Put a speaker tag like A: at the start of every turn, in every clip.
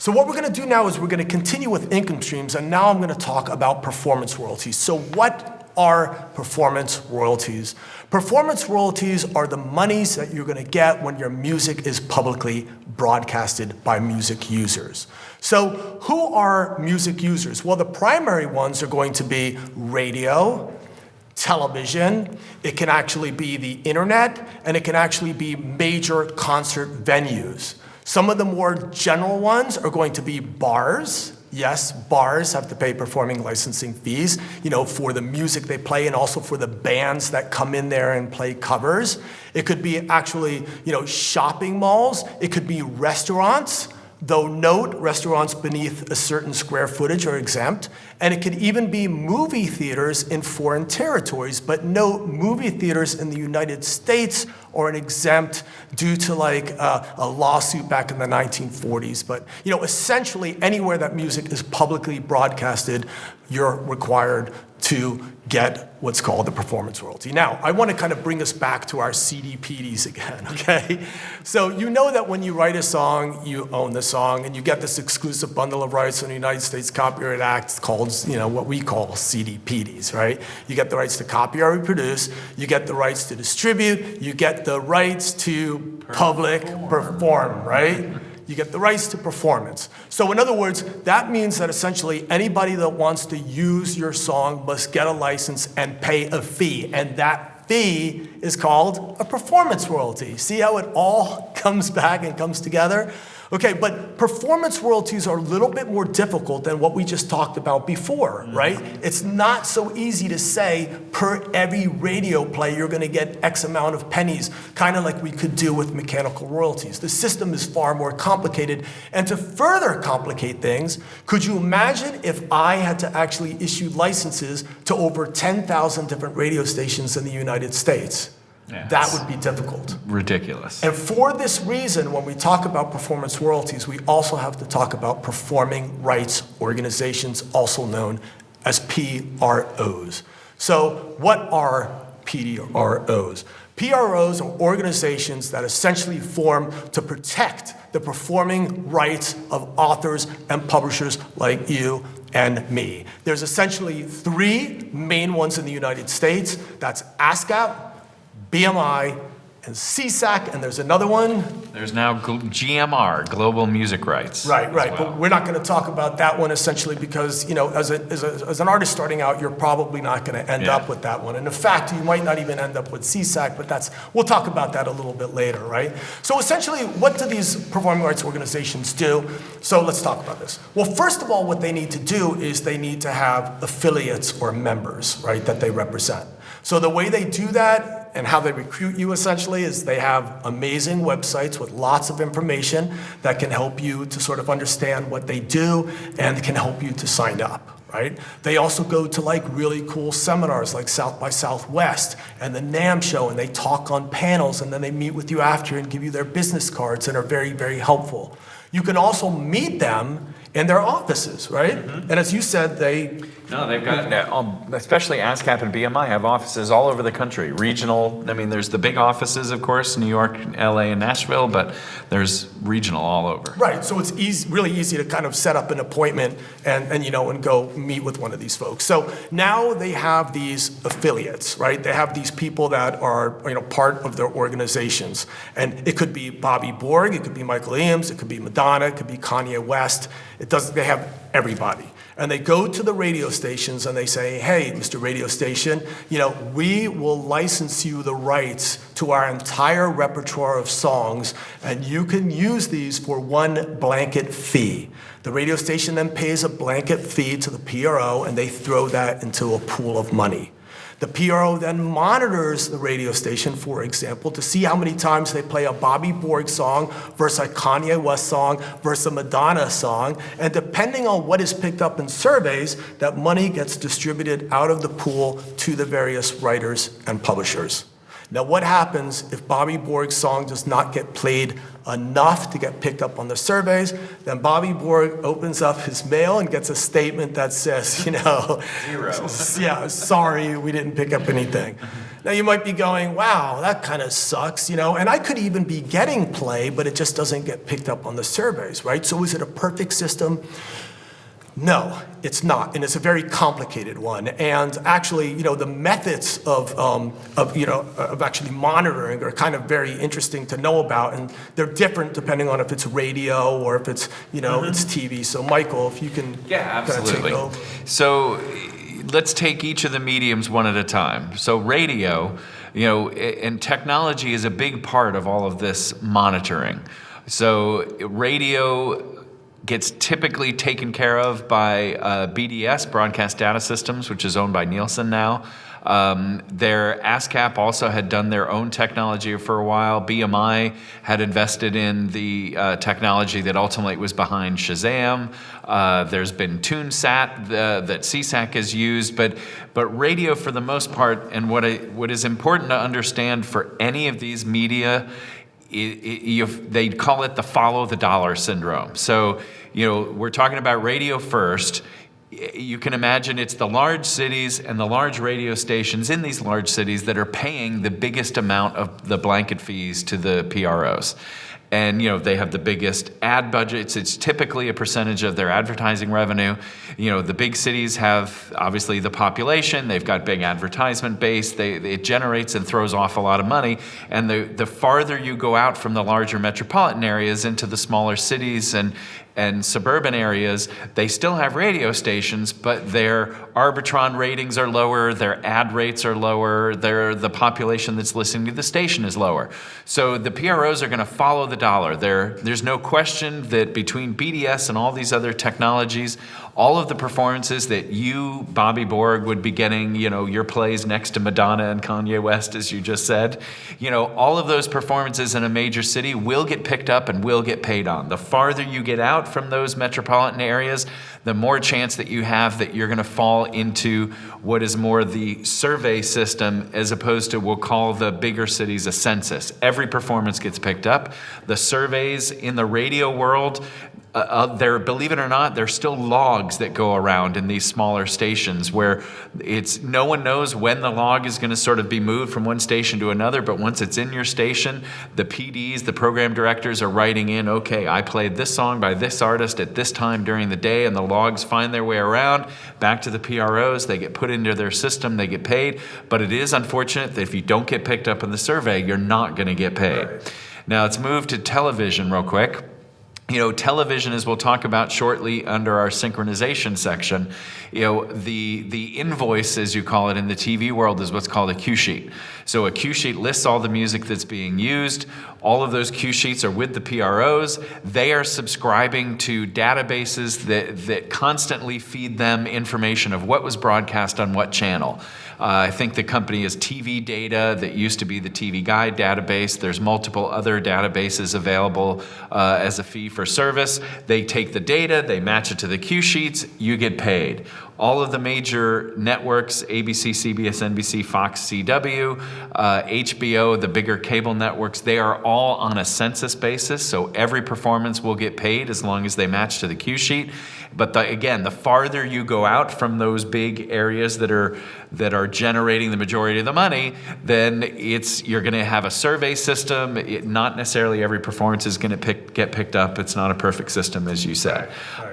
A: So what we're going to do now is we're going to continue with income streams, and now I'm going to talk about performance royalties. So what are performance royalties? Performance royalties are the monies that you're going to get when your music is publicly broadcasted by music users. So who are music users? Well, the primary ones are going to be radio, television, it can actually be the internet, and it can actually be major concert venues. Some of the more general ones are going to be bars. Yes, bars have to pay performing licensing fees, for the music they play and also for the bands that come in there and play covers. It could be actually, shopping malls. It could be restaurants. Though note, restaurants beneath a certain square footage are exempt. And it could even be movie theaters in foreign territories. But note, movie theaters in the United States are exempt due to a lawsuit back in the 1940s. But essentially anywhere that music is publicly broadcasted, you're required to get what's called the performance royalty. Now, I want to kind of bring us back to our CD-PDs again, okay? So you know that when you write a song, you own the song, and you get this exclusive bundle of rights in the United States Copyright Act called, what we call CD-PDs, right? You get the rights to copy or reproduce, you get the rights to distribute, you get the rights to public perform, right? You get the rights to performance. So in other words, that means that essentially anybody that wants to use your song must get a license and pay a fee. And that fee is called a performance royalty. See how it all comes back and comes together? Okay, but performance royalties are a little bit more difficult than what we just talked about before, right? It's not so easy to say per every radio play you're going to get X amount of pennies, kind of like we could do with mechanical royalties. The system is far more complicated. And to further complicate things, could you imagine if I had to actually issue licenses to over 10,000 different radio stations in the United States? Yeah, that would be difficult.
B: Ridiculous.
A: And for this reason, when we talk about performance royalties, we also have to talk about performing rights organizations, also known as PROs. So what are PROs? PROs are organizations that essentially form to protect the performing rights of authors and publishers like you and me. There's essentially three main ones in the United States. That's ASCAP, BMI, and CSAC, and there's another one.
B: There's now GMR, Global Music Rights.
A: Right.
B: Well.
A: But we're not going to talk about that one essentially because, as an artist starting out, you're probably not going to end up with that one. And in fact, you might not even end up with CSAC, but we'll talk about that a little bit later, right? So essentially, what do these performing rights organizations do? So let's talk about this. Well, first of all, what they need to do is they need to have affiliates or members, right, that they represent. So the way they do that and how they recruit you essentially is they have amazing websites with lots of information that can help you to sort of understand what they do and can help you to sign up, right? They also go to really cool seminars like South by Southwest and the NAMM show, and they talk on panels, and then they meet with you after and give you their business cards and are very, very helpful. You can also meet them in their offices, right? Mm-hmm. And as you said, they've
C: got, especially ASCAP and BMI have offices all over the country, regional. I mean, there's the big offices, of course, New York, LA, and Nashville, but there's regional all over.
A: Right, so it's really easy to kind of set up an appointment and go meet with one of these folks. So now they have these affiliates, right? They have these people that are, part of their organizations. And it could be Bobby Borg, it could be Michael Eames, it could be Madonna, it could be Kanye West. They have everybody. And they go to the radio stations and they say, hey, Mr. Radio Station, we will license you the rights to our entire repertoire of songs, and you can use these for one blanket fee. The radio station then pays a blanket fee to the PRO, and they throw that into a pool of money. The PRO then monitors the radio station, for example, to see how many times they play a Bobby Borg song versus a Kanye West song versus a Madonna song. And depending on what is picked up in surveys, that money gets distributed out of the pool to the various writers and publishers. Now, what happens if Bobby Borg's song does not get played enough to get picked up on the surveys, then Bobby Borg opens up his mail and gets a statement that says,
C: 0.
A: yeah, sorry, we didn't pick up anything. Now you might be going, wow, that kind of sucks, and I could even be getting play, but it just doesn't get picked up on the surveys, right? So is it a perfect system? No, it's not, and it's a very complicated one. And actually, the methods of actually monitoring are kind of very interesting to know about, and they're different depending on if it's radio or if it's it's TV. So, Michael, if you can,
C: absolutely.
A: Take over.
C: So, let's take each of the mediums one at a time. So, radio, and technology is a big part of all of this monitoring. So, radio gets typically taken care of by BDS, Broadcast Data Systems, which is owned by Nielsen now. Their ASCAP also had done their own technology for a while. BMI had invested in the technology that ultimately was behind Shazam. There's been TuneSat that CSAC has used, but radio for the most part, and what is important to understand for any of these media, they call it the follow the dollar syndrome. So, we're talking about radio first. You can imagine it's the large cities and the large radio stations in these large cities that are paying the biggest amount of the blanket fees to the PROs. And, they have the biggest ad budgets. It's typically a percentage of their advertising revenue. The big cities have, obviously, the population. They've got big advertisement base. It generates and throws off a lot of money. And the farther you go out from the larger metropolitan areas into the smaller cities and suburban areas, they still have radio stations, but their Arbitron ratings are lower, their ad rates are lower, the population that's listening to the station is lower. So the PROs are going to follow the dollar. There's no question that between BDS and all these other technologies, all of the performances that you, Bobby Borg, would be getting, your plays next to Madonna and Kanye West, as you just said, all of those performances in a major city will get picked up and will get paid on. The farther you get out from those metropolitan areas, the more chance that you have that you're going to fall into what is more the survey system, as opposed to, we'll call the bigger cities a census. Every performance gets picked up. The surveys in the radio world, believe it or not, there's still logs that go around in these smaller stations where no one knows when the log is going to sort of be moved from one station to another, but once it's in your station, the PDs, the program directors, are writing in, okay, I played this song by this artist at this time during the day, and the logs find their way around back to the PROs. They get put into their system, they get paid, but it is unfortunate that if you don't get picked up in the survey, you're not going to get paid. Right. Now, let's move to television real quick. Television, as we'll talk about shortly under our synchronization section, the invoice, as you call it in the TV world, is what's called a cue sheet. So a cue sheet lists all the music that's being used. All of those cue sheets are with the PROs. They are subscribing to databases that constantly feed them information of what was broadcast on what channel. I think the company is TV Data, that used to be the TV Guide database. There's multiple other databases available as a fee for service. They take the data, they match it to the cue sheets, you get paid. All of the major networks, ABC, CBS, NBC, Fox, CW, HBO, the bigger cable networks, they are all on a census basis, so every performance will get paid as long as they match to the cue sheet. But again, the farther you go out from those big areas that are generating the majority of the money, then you're going to have a survey system. Not necessarily every performance is going to get picked up. It's not a perfect system, as you said. Right.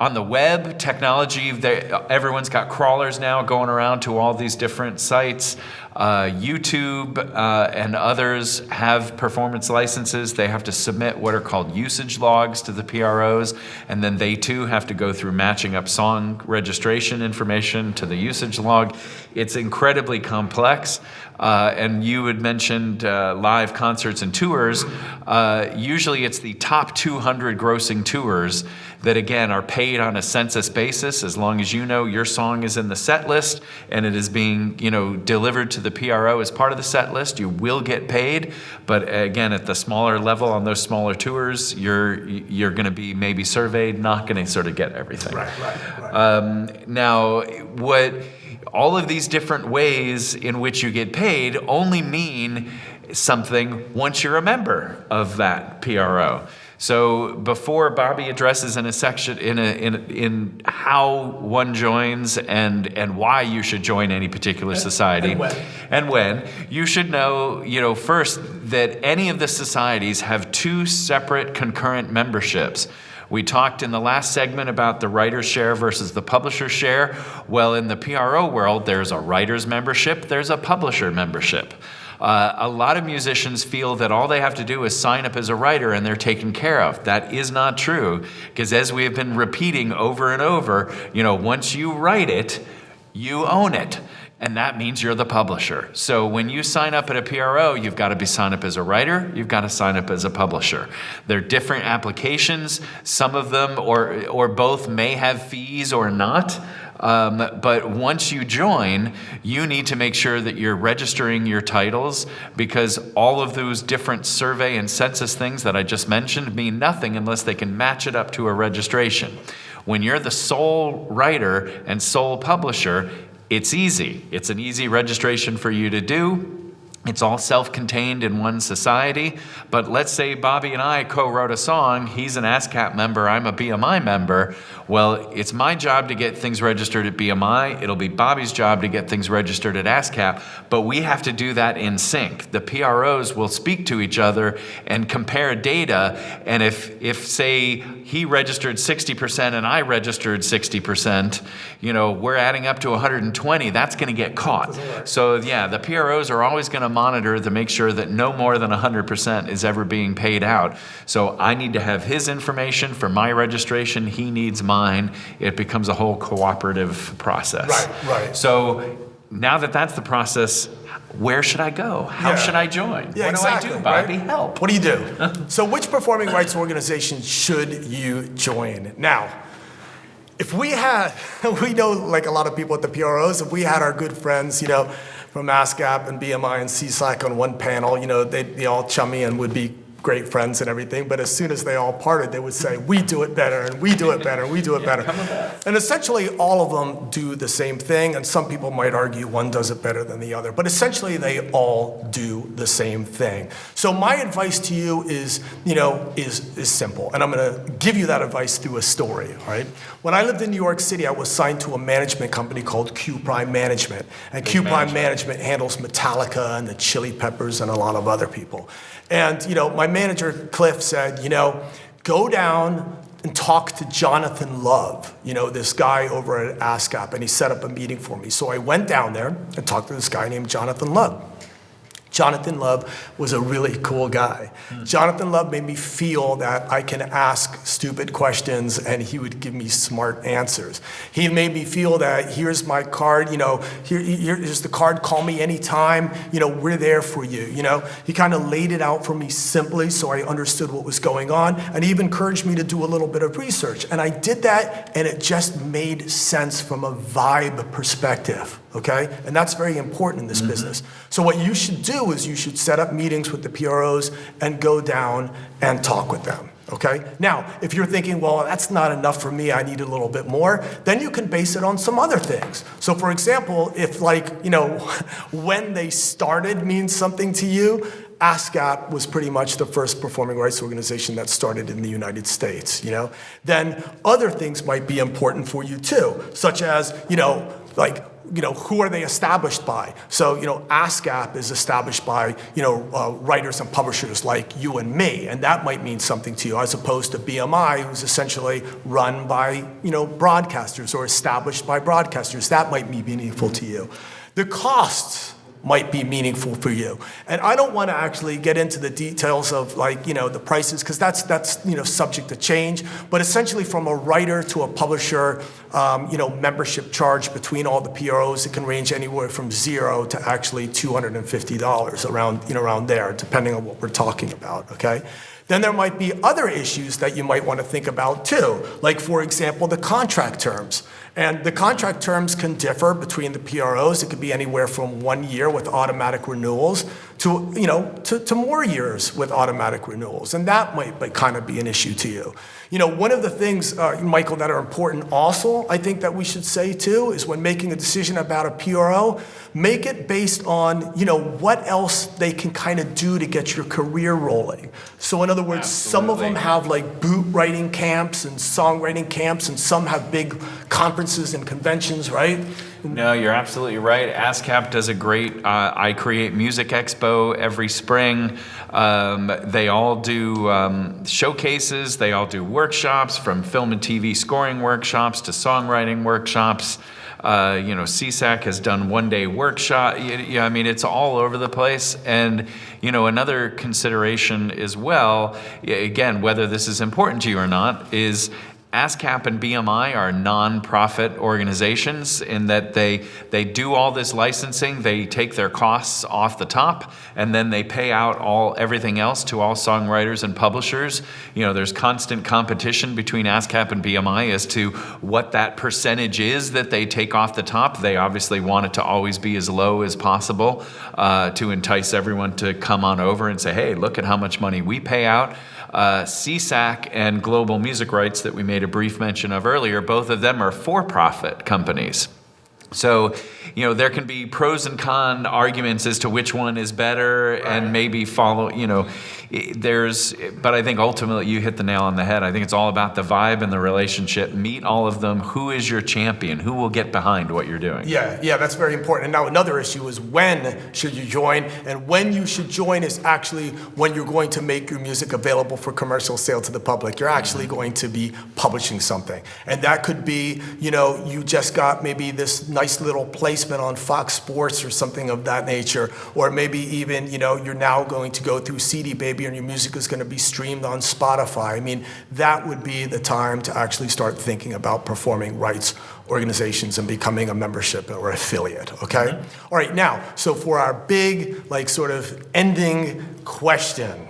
C: On the web, technology, everyone's got crawlers now going around to all these different sites. YouTube and others have performance licenses. They have to submit what are called usage logs to the PROs, and then they too have to go through matching up song registration information to the usage log. It's incredibly complex. And you had mentioned live concerts and tours. Usually it's the top 200 grossing tours that, again, are paid on a census basis. As long as you know your song is in the set list and it is being delivered to the PRO as part of the set list, you will get paid. But again, at the smaller level on those smaller tours, you're going to be maybe surveyed, not going to sort of get everything. Right. Now, what all of these different ways in which you get paid only mean something once you're a member of that PRO. So before Bobby addresses in a section in how one joins and why you should join any particular society and when you should know, first that any of the societies have two separate concurrent memberships. We talked in the last segment about the writer's share versus the publisher's share. Well, in the PRO world, there's a writer's membership, there's a publisher membership. A lot of musicians feel that all they have to do is sign up as a writer and they're taken care of. That is not true, because as we have been repeating over and over, once you write it, you own it. And that means you're the publisher. So when you sign up at a PRO, you've got to be signed up as a writer, you've got to sign up as a publisher. They're different applications. Some of them or both may have fees or not. But once you join, you need to make sure that you're registering your titles, because all of those different survey and census things that I just mentioned mean nothing unless they can match it up to a registration. When you're the sole writer and sole publisher, it's easy. It's an easy registration for you to do. It's all self-contained in one society. But let's say Bobby and I co-wrote a song. He's an ASCAP member. I'm a BMI member. Well, it's my job to get things registered at BMI. It'll be Bobby's job to get things registered at ASCAP. But we have to do that in sync. The PROs will speak to each other and compare data. And if say, he registered 60% and I registered 60%, we're adding up to 120. That's going to get caught. So yeah, the PROs are always going to monitor to make sure that no more than 100% is ever being paid out. So I need to have his information for my registration. He needs mine. It becomes a whole cooperative process.
A: Right.
C: So now that that's the process, where should I go? How should I join?
A: Yeah,
C: what
A: exactly,
C: do I do, Bobby?
A: right?
C: Help.
A: What do you do? So which performing rights organization should you join? Now, if we know like a lot of people at the PROs, if we had our good friends, from ASCAP and BMI and CSAC on one panel, they'd be all chummy and would be great friends and everything. But as soon as they all parted, they would say, we do it better, and we do it better, and we do it better. And essentially, all of them do the same thing. And some people might argue one does it better than the other. But essentially, they all do the same thing. So my advice to you is simple. And I'm going to give you that advice through a story, all right? When I lived in New York City, I was signed to a management company called Q Prime Management. And Q Prime Management handles Metallica and the Chili Peppers and a lot of other people. And, my manager, Cliff, said, go down and talk to Jonathan Love, this guy over at ASCAP, and he set up a meeting for me. So I went down there and talked to this guy named Jonathan Love. Jonathan Love was a really cool guy. Jonathan Love made me feel that I can ask stupid questions and he would give me smart answers. He made me feel that here's my card, here's the card, call me anytime, we're there for you, He kind of laid it out for me simply so I understood what was going on, and he even encouraged me to do a little bit of research. And I did that, and it just made sense from a vibe perspective. Okay? And that's very important in this business. So what you should do is you should set up meetings with the PROs and go down and talk with them. Okay? Now, if you're thinking, well, that's not enough for me, I need a little bit more, then you can base it on some other things. So for example, if when they started means something to you, ASCAP was pretty much the first performing rights organization that started in the United States, Then other things might be important for you too, such as, who are they established by? So, ASCAP is established by, writers and publishers like you and me, and that might mean something to you, as opposed to BMI, who's essentially run by, broadcasters or established by broadcasters. That might be meaningful to you. The costs might be meaningful for you. And I don't want to actually get into the details of the prices, because that's subject to change. But essentially, from a writer to a publisher, membership charge between all the PROs, it can range anywhere from $0 to actually $250 around there, depending on what we're talking about, okay? Then there might be other issues that you might want to think about too, like, for example, the contract terms. And the contract terms can differ between the PROs. It could be anywhere from 1 year with automatic renewals to more years with automatic renewals, and that might kind of be an issue to you. One of the things, Michael, that are important also, I think that we should say too, is when making a decision about a PRO, make it based on, what else they can kind of do to get your career rolling. So in other words, some of them have like boot writing camps and songwriting camps, and some have big conferences and conventions, right?
C: No, you're absolutely right. ASCAP does a great I Create Music Expo every spring. They all do showcases. They all do workshops, from film and TV scoring workshops to songwriting workshops. CSAC has done one-day workshop. I mean, it's all over the place. And, another consideration as well, again, whether this is important to you or not, is ASCAP and BMI are non-profit organizations in that they do all this licensing, they take their costs off the top, and then they pay out everything else to all songwriters and publishers. There's constant competition between ASCAP and BMI as to what that percentage is that they take off the top. They obviously want it to always be as low as possible to entice everyone to come on over and say, hey, look at how much money we pay out. CSAC and Global Music Rights that we made a brief mention of earlier, both of them are for-profit companies. So, there can be pros and con arguments as to which one is better, and maybe follow, but I think ultimately you hit the nail on the head. I think it's all about the vibe and the relationship. Meet all of them. Who is your champion? Who will get behind what you're doing?
A: Yeah, that's very important. And now another issue is when should you join? And when you should join is actually when you're going to make your music available for commercial sale to the public. You're actually going to be publishing something. And that could be, you just got maybe this nice little placement on Fox Sports or something of that nature. Or maybe even, you're now going to go through CD Baby and your music is going to be streamed on Spotify. I mean, that would be the time to actually start thinking about performing rights organizations and becoming a membership or affiliate, okay? Mm-hmm. All right, now, so for our big, sort of ending question,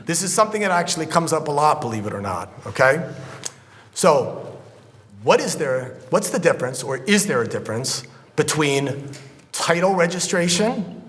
A: this is something that actually comes up a lot, believe it or not, okay? So, what's the difference, or is there a difference between title registration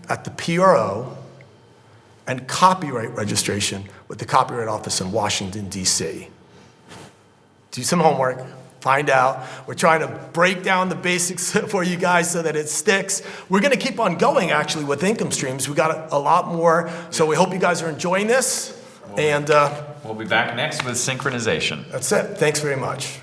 A: at the PRO and copyright registration with the Copyright Office in Washington, D.C.? Do some homework, find out. We're trying to break down the basics for you guys so that it sticks. We're going to keep on going, actually, with income streams. We got a lot more, so we hope you guys are enjoying this. And
C: we'll be back next with synchronization.
A: That's it. Thanks very much.